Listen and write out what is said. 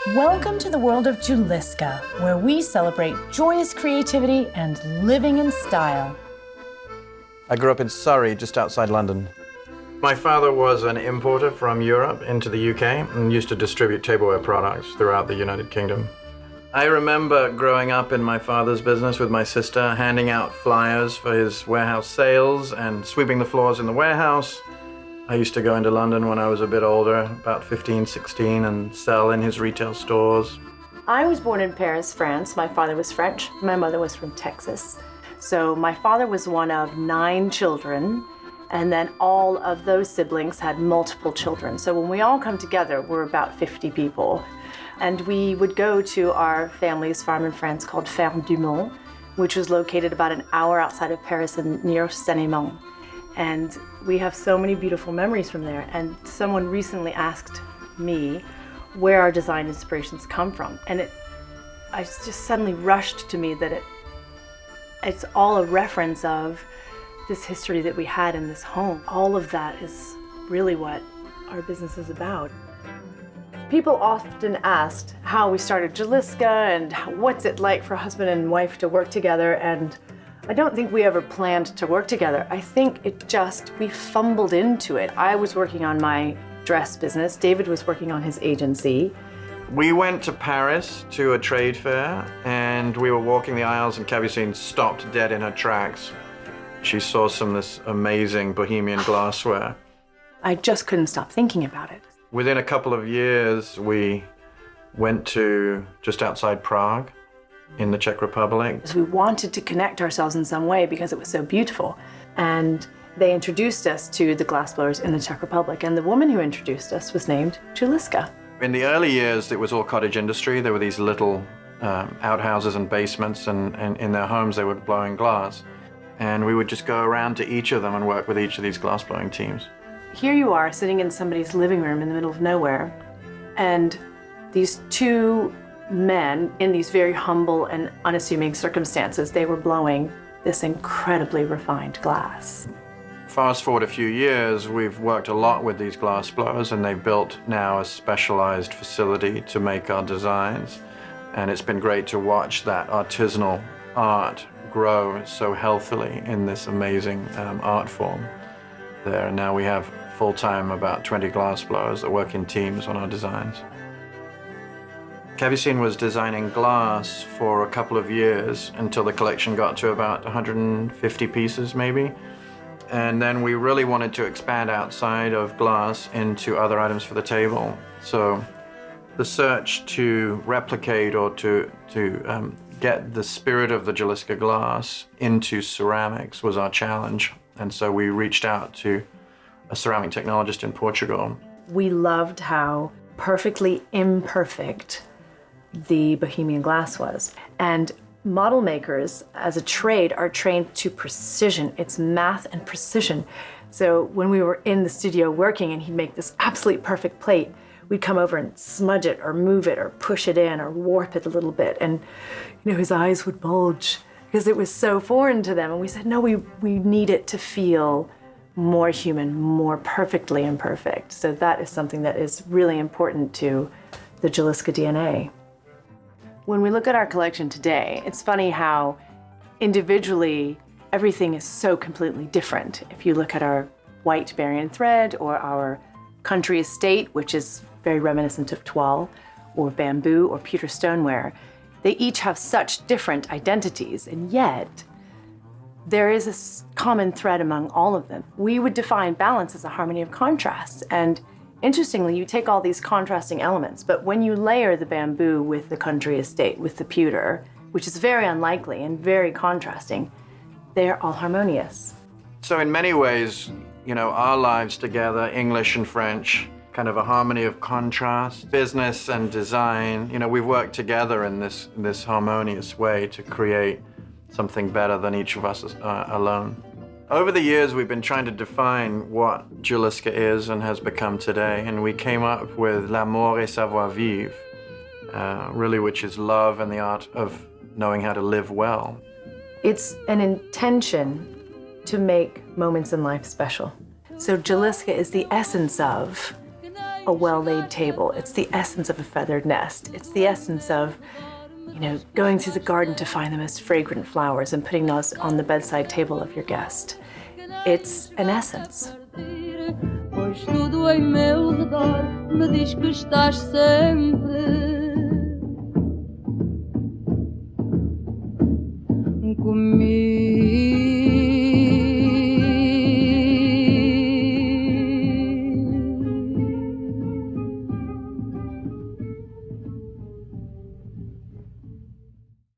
Welcome to the world of Juliska, where we celebrate joyous creativity and living in style. I grew up in Surrey, just outside London. My father was an importer from Europe into the UK and used to distribute tableware products throughout the United Kingdom. I remember growing up in my father's business with my sister, handing out flyers for his warehouse sales and sweeping the floors in the warehouse. I used to go into London when I was a bit older, about 15, 16, and sell in his retail stores. I was born in Paris, France. My father was French. My mother was from Texas. So my father was one of 9 children, and then all of those siblings had multiple children. So when we all come together, we're about 50 people. And we would go to our family's farm in France called Ferme du Mont, which was located about an hour outside of Paris and near Seine-et-Marne. And we have so many beautiful memories from there. And someone recently asked me where our design inspirations come from. And it just suddenly rushed to me that it's all a reference of this history that we had in this home. All of that is really what our business is about. People often asked how we started Juliska and what's it like for husband and wife to work together. And I don't think we ever planned to work together. I think we fumbled into it. I was working on my dress business. David was working on his agency. We went to Paris to a trade fair, and we were walking the aisles, and Capucine stopped dead in her tracks. She saw this amazing Bohemian glassware. I just couldn't stop thinking about it. Within a couple of years, we went to just outside Prague in the Czech Republic. We wanted to connect ourselves in some way because it was so beautiful. And they introduced us to the glassblowers in the Czech Republic. And the woman who introduced us was named Juliska. In the early years, it was all cottage industry. There were these little outhouses and basements, and in their homes, they were blowing glass. And we would just go around to each of them and work with each of these glass blowing teams. Here you are sitting in somebody's living room in the middle of nowhere. And these 2 men in these very humble and unassuming circumstances, they were blowing this incredibly refined glass. Fast forward a few years, we've worked a lot with these glass blowers, and they've built now a specialized facility to make our designs. And it's been great to watch that artisanal art grow so healthily in this amazing art form there. And now we have full-time about 20 glass blowers that work in teams on our designs. Capucine was designing glass for a couple of years until the collection got to about 150 pieces maybe. And then we really wanted to expand outside of glass into other items for the table. So the search to replicate or to get the spirit of the Juliska glass into ceramics was our challenge. And so we reached out to a ceramic technologist in Portugal. We loved how perfectly imperfect the Bohemian glass was. And model makers, as a trade, are trained to precision. It's math and precision. So when we were in the studio working and he'd make this absolutely perfect plate, we'd come over and smudge it or move it or push it in or warp it a little bit. And his eyes would bulge because it was so foreign to them. And we said, no, we need it to feel more human, more perfectly imperfect. So that is something that is really important to the Juliska DNA. When we look at our collection today, it's funny how individually everything is so completely different. If you look at our white Barian thread or our country estate, which is very reminiscent of toile or bamboo or pewter stoneware, they each have such different identities, and yet there is a common thread among all of them. We would define balance as a harmony of contrasts. And interestingly, you take all these contrasting elements, but when you layer the bamboo with the country estate, with the pewter, which is very unlikely and very contrasting, they're all harmonious. So in many ways, our lives together, English and French, kind of a harmony of contrast, business and design, we've worked together in this harmonious way to create something better than each of us alone. Over the years, we've been trying to define what Juliska is and has become today, and we came up with l'amour et savoir vivre, really, which is love and the art of knowing how to live well. It's an intention to make moments in life special. So Juliska is the essence of a well-laid table. It's the essence of a feathered nest. It's the essence of, going through the garden to find the most fragrant flowers and putting those on the bedside table of your guest. It's an essence. Pois tudo em meu redor me diz que estás sempre